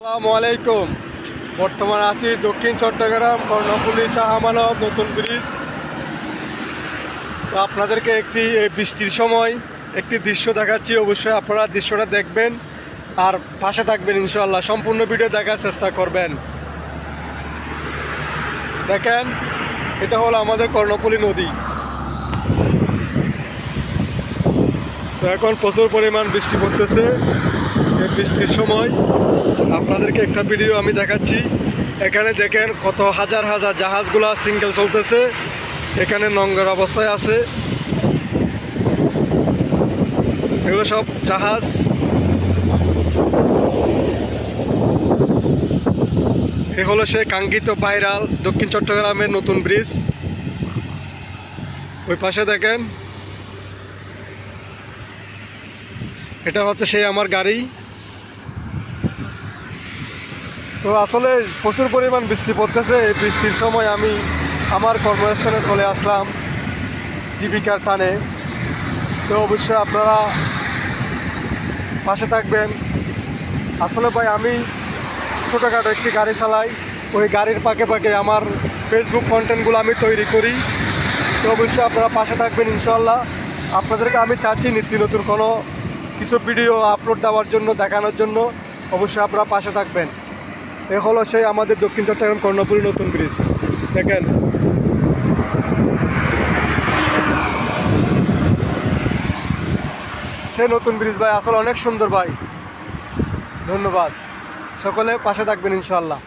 আসসালামু আলাইকুম। বর্তমানে আছি দক্ষিণ চট্টগ্রাম কর্ণফুলী শাহ আমানত নতুন ব্রিজ। তো আপনাদেরকে এই বৃষ্টির সময় একটি দৃশ্য দেখাচ্ছি। অবশ্যই আপনারা দৃশ্যটা দেখবেন আর পাশে থাকবেন, ইনশাআল্লাহ সম্পূর্ণ ভিডিও দেখার চেষ্টা করবেন। দেখেন, এটা হলো আমাদের কর্ণফুলী নদী। তো এখন প্রচুর পরিমাণ বৃষ্টি পড়তেছে। এই বৃষ্টির সময় আপনাদেরকে একটা ভিডিও আমি দেখাচ্ছি। এখানে দেখেন কত হাজার হাজার জাহাজগুলো সিঙ্গেল চলতেছে, এখানে নোংর অবস্থায় আছে। এগুলো সব জাহাজ। এ হলো সেই কাঙ্ক্ষিত ভাইরাল দক্ষিণ চট্টগ্রামের নতুন ব্রিজ। ওই পাশে দেখেন, এটা হচ্ছে সেই আমার গাড়ি। তো আসলে প্রচুর পরিমাণ বৃষ্টি পড়তেছে। এই বৃষ্টির সময় আমি আমার কর্মস্থানে চলে আসলাম জীবিকার টানে। তো অবশ্যই আপনারা পাশে থাকবেন। আসলে ভাই, আমি ছোটোখাটো একটি গাড়ি চালাই, ওই গাড়ির পাকে পাকে আমার ফেসবুক কন্টেন্টগুলো আমি তৈরি করি। তো অবশ্যই আপনারা পাশে থাকবেন, ইনশাআল্লাহ। আপনাদেরকে আমি চাচ্ছি নিত্য নতুন কোনো কিছু ভিডিও আপলোড দেওয়ার জন্য, দেখানোর জন্য। অবশ্যই আপনারা পাশে থাকবেন। এ হলো সেই আমাদের দক্ষিণ চট্টগ্রাম কর্ণফুলী নতুন ব্রিজ। দেখেন, সেই নতুন ব্রিজ ভাই, আসলে অনেক সুন্দর ভাই। ধন্যবাদ। সকলে পাশে থাকবেন, ইনশাআল্লাহ।